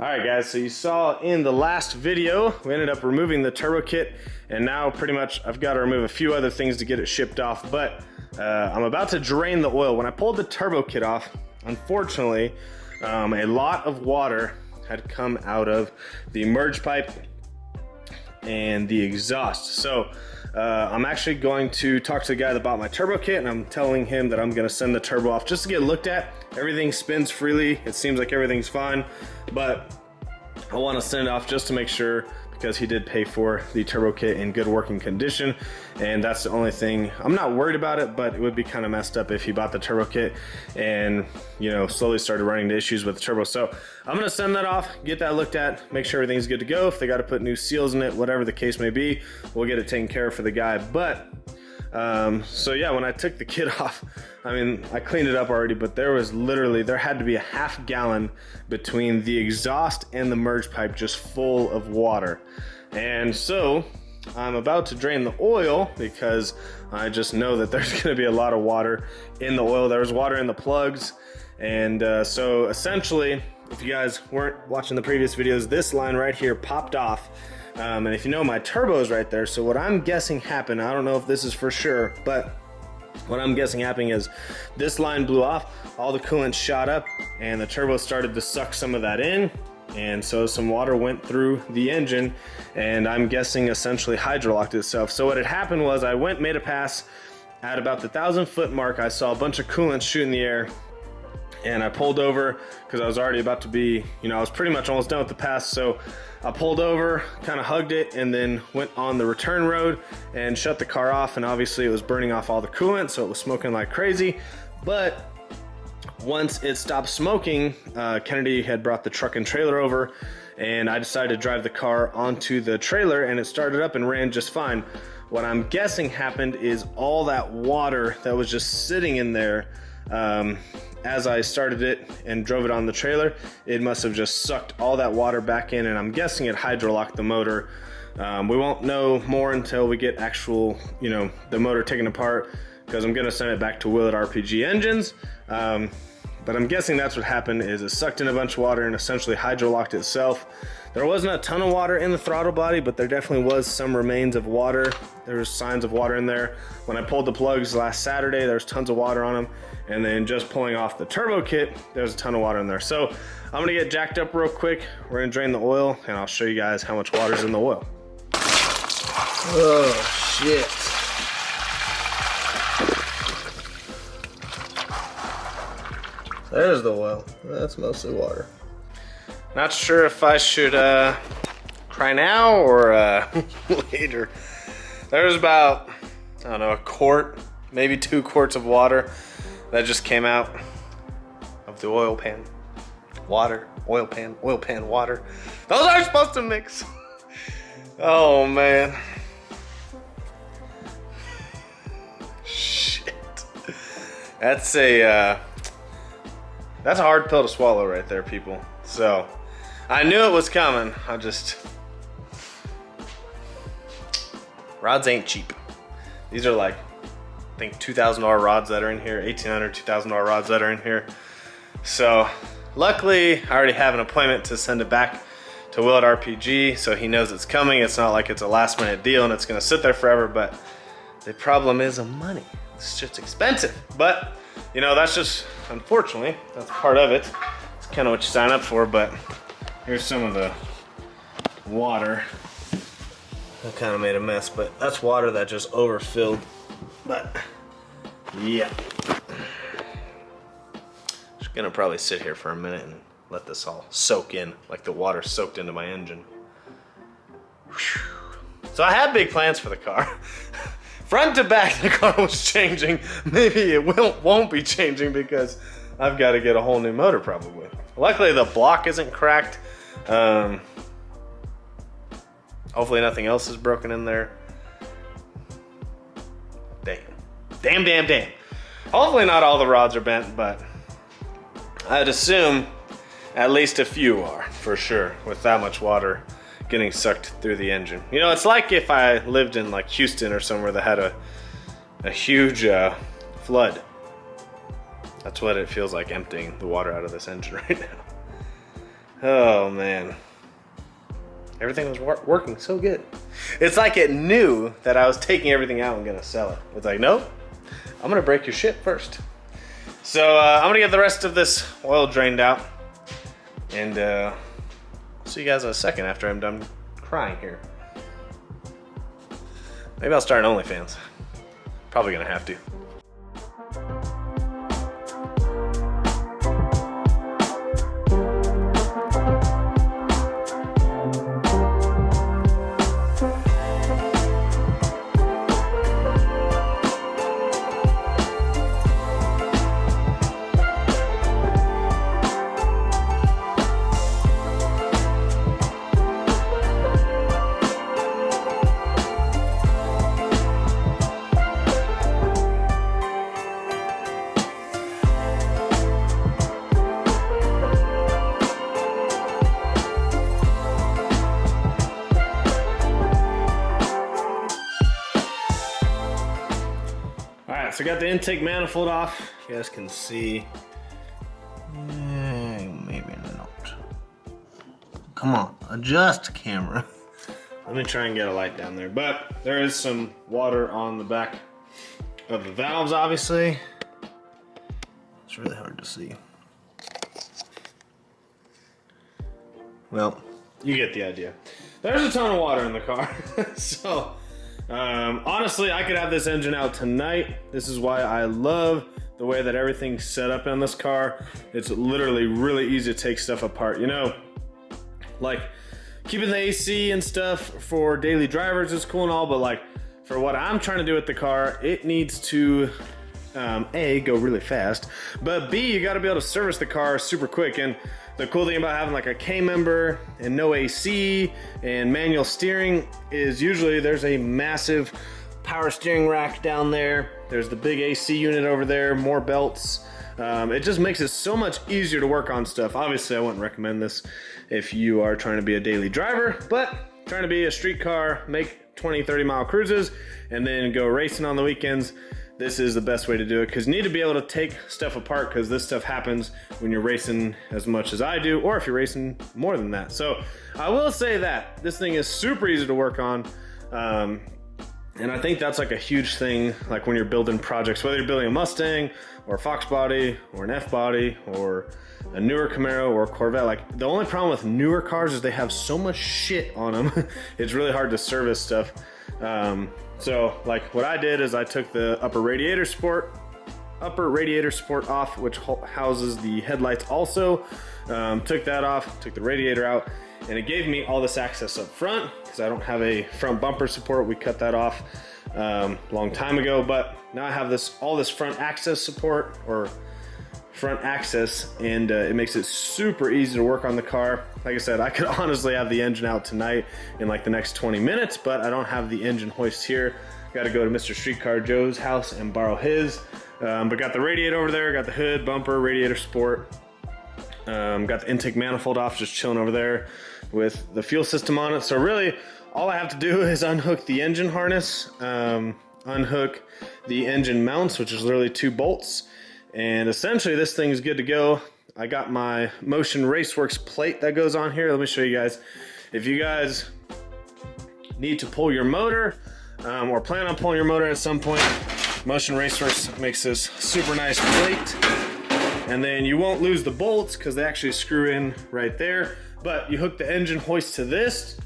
Alright guys, so you saw in the last video, we ended up removing the turbo kit, and now pretty much I've got to remove a few other things to get it shipped off, but I'm about to drain the oil. When I pulled the turbo kit off, unfortunately, a lot of water had come out of the merge pipe and the exhaust. So I'm actually going to talk to the guy that bought my turbo kit, and I'm telling him that I'm going to send the turbo off just to get looked at. Everything spins freely. It seems like everything's fine, but I want to send it off just to make sure, because he did pay for the turbo kit in good working condition, and that's the only thing. I'm not worried about it, but it would be kind of messed up if he bought the turbo kit and, you know, slowly started running into issues with the turbo. So I'm gonna send that off, get that looked at, make sure everything's good to go. If they got to put new seals in it, whatever the case may be, we'll get it taken care of for the guy. But so yeah, when I took the kit off, I mean, I cleaned it up already, but there had to be a half gallon between the exhaust and the merge pipe just full of water. And so I'm about to drain the oil because I just know that there's going to be a lot of water in the oil. There's water in the plugs. And so essentially, if you guys weren't watching the previous videos, this line right here popped off. And if you know, my turbo is right there. So what I'm guessing happened, I don't know if this is for sure, but what I'm guessing happening is this line blew off, all the coolant shot up, and the turbo started to suck some of that in. And so some water went through the engine, and I'm guessing essentially hydrolocked itself. So what had happened was I made a pass at about the 1,000-foot mark. I saw a bunch of coolant shoot in the air, and I pulled over because I was already about to be, you know, I was pretty much almost done with the pass. So I pulled over, kind of hugged it, and then went on the return road and shut the car off. And obviously it was burning off all the coolant, so it was smoking like crazy. But once it stopped smoking, Kennedy had brought the truck and trailer over, and I decided to drive the car onto the trailer, and it started up and ran just fine. What I'm guessing happened is all that water that was just sitting in there, as I started it and drove it on the trailer, it must have just sucked all that water back in, and I'm guessing it hydrolocked the motor. We won't know more until we get actual, you know, the motor taken apart, because I'm gonna send it back to Willett RPG Engines. But I'm guessing that's what happened, is it sucked in a bunch of water and essentially hydrolocked itself. There wasn't a ton of water in the throttle body, but there definitely was some remains of water. There was signs of water in there. When I pulled the plugs last Saturday, there's tons of water on them. And then just pulling off the turbo kit, there's a ton of water in there. So I'm gonna get jacked up real quick. We're gonna drain the oil, and I'll show you guys how much water's in the oil. Oh, shit. There's the oil. That's mostly water. Not sure if I should cry now or later. There's about, I don't know, a quart, maybe 2 quarts of water that just came out of the oil pan. Water, oil pan, water. Those aren't supposed to mix. Oh man. Shit. That's a hard pill to swallow right there, people. So, I knew it was coming. Rods ain't cheap. These are like, I think $2,000 rods that are in here, $1,800, $2,000 rods that are in here. So, luckily, I already have an appointment to send it back to Willett RPG, so he knows it's coming. It's not like it's a last minute deal and it's gonna sit there forever, but the problem is the money. It's just expensive. But, you know, that's just, unfortunately, that's part of it. It's kind of what you sign up for, but here's some of the water. I kind of made a mess, but that's water that just overfilled. But, yeah. Just gonna probably sit here for a minute and let this all soak in, like the water soaked into my engine. Whew. So I had big plans for the car. Front to back, the car was changing. Maybe it won't be changing because I've got to get a whole new motor probably. Luckily the block isn't cracked. Hopefully nothing else is broken in there. Damn. Hopefully not all the rods are bent, but I'd assume at least a few are, for sure, with that much water getting sucked through the engine. You know, it's like if I lived in like Houston or somewhere that had a huge flood. That's what it feels like, emptying the water out of this engine right now. Oh man. Everything was working so good. It's like it knew that I was taking everything out and gonna sell it. It's like, nope, I'm gonna break your shit first. So I'm gonna get the rest of this oil drained out. And see you guys in a second after I'm done crying here. Maybe I'll start an OnlyFans. Probably gonna have to. So I got the intake manifold off. You guys can see. Maybe not. Come on, adjust camera. Let me try and get a light down there. But there is some water on the back of the valves, obviously. It's really hard to see. Well, you get the idea. There's a ton of water in the car. So, honestly, I could have this engine out tonight. This is why I love the way that everything's set up in this car. It's literally really easy to take stuff apart. You know, like keeping the AC and stuff for daily drivers is cool and all, but like for what I'm trying to do with the car, it needs to A, go really fast, but B, you gotta be able to service the car super quick. And the cool thing about having like a K-member and no AC and manual steering is usually there's a massive power steering rack down there. There's the big AC unit over there, more belts. It just makes it so much easier to work on stuff. Obviously, I wouldn't recommend this if you are trying to be a daily driver, but trying to be a street car, make 20, 30 mile cruises, and then go racing on the weekends. This is the best way to do it, because you need to be able to take stuff apart, because this stuff happens when you're racing as much as I do, or if you're racing more than that. So I will say that this thing is super easy to work on. And I think that's like a huge thing, like when you're building projects, whether you're building a Mustang or a Fox body or an F body or a newer Camaro or a Corvette. Like the only problem with newer cars is they have so much shit on them. It's really hard to service stuff. So like what I did is I took the upper radiator support off, which houses the headlights also. Took that off, took the radiator out, and it gave me all this access up front because I don't have a front bumper support. We cut that off a long time ago, but now I have all this front access support, or front access, and it makes it super easy to work on the car. Like I said, I could honestly have the engine out tonight in like the next 20 minutes, but I don't have the engine hoist here. Got to go to Mr. Streetcar Joe's house and borrow his. But got the radiator over there, got the hood, bumper, radiator support. Got the intake manifold off, just chilling over there with the fuel system on it. So really, all I have to do is unhook the engine harness, unhook the engine mounts, which is literally 2 bolts. And essentially this thing is good to go. I got my Motion Raceworks plate that goes on here. Let me show you guys. If you guys need to pull your motor, or plan on pulling your motor at some point, Motion Raceworks makes this super nice plate. And then you won't lose the bolts because they actually screw in right there. But you hook the engine hoist to this.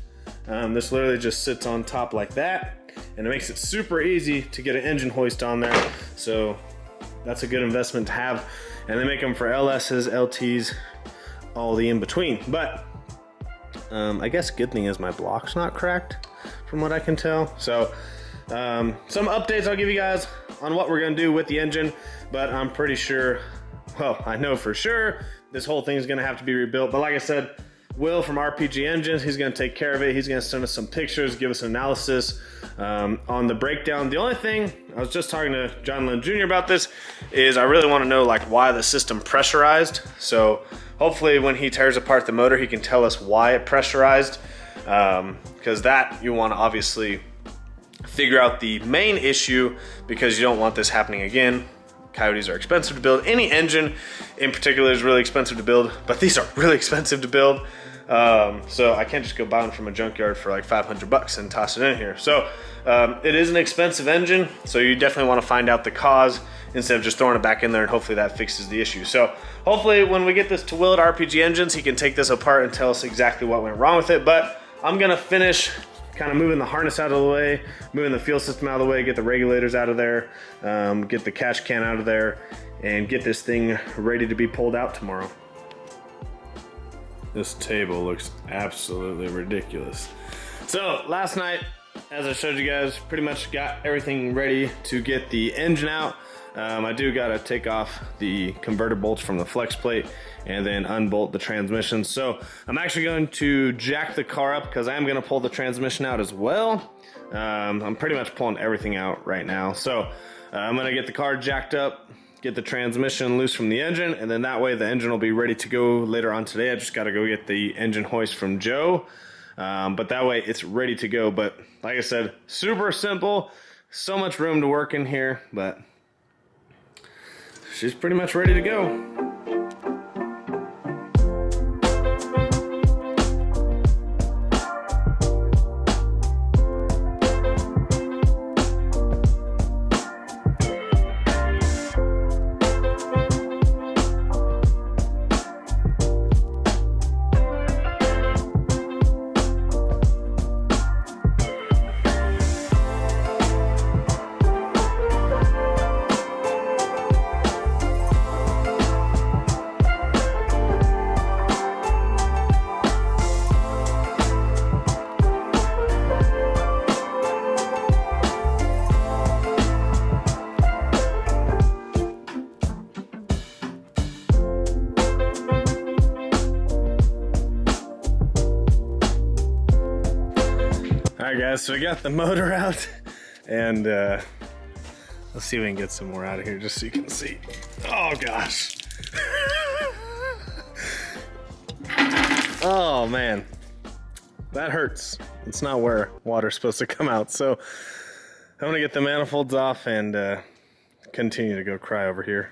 This literally just sits on top like that. And it makes it super easy to get an engine hoist on there. So that's a good investment to have. And they make them for LSs, LTs, all the in between. But I guess good thing is my block's not cracked from what I can tell. So some updates I'll give you guys on what we're gonna do with the engine, but I'm pretty sure, well, I know for sure this whole thing is gonna have to be rebuilt. But like I said, Will from RPG Engines, he's gonna take care of it. He's gonna send us some pictures, give us an analysis on the breakdown. The only thing, I was just talking to John Lynn Jr. about this, is I really wanna know like why the system pressurized. So hopefully when he tears apart the motor, he can tell us why it pressurized, because that you wanna obviously figure out the main issue, because you don't want this happening again. Coyotes are expensive to build. Any engine in particular is really expensive to build, but these are really expensive to build. So I can't just go buy one from a junkyard for like 500 bucks and toss it in here. So it is an expensive engine, so you definitely want to find out the cause instead of just throwing it back in there, and hopefully that fixes the issue. So hopefully when we get this to Will at RPG Engines, he can take this apart and tell us exactly what went wrong with it. But I'm gonna finish kind of moving the harness out of the way, moving the fuel system out of the way, get the regulators out of there, get the catch can out of there, and get this thing ready to be pulled out tomorrow. This table looks absolutely ridiculous. So last night, as I showed you guys, pretty much got everything ready to get the engine out. I do gotta take off the converter bolts from the flex plate and then unbolt the transmission. So I'm actually going to jack the car up because I am gonna pull the transmission out as well. I'm pretty much pulling everything out right now. So I'm gonna get the car jacked up, get the transmission loose from the engine, and then that way the engine will be ready to go later on today. I just gotta go get the engine hoist from Joe. But that way it's ready to go. But like I said, super simple, so much room to work in here, but she's pretty much ready to go. Alright guys, so we got the motor out, and let's see if we can get some more out of here just so you can see. Oh gosh. Oh man, that hurts. It's not where water's supposed to come out. So I'm gonna get the manifolds off and continue to go cry over here.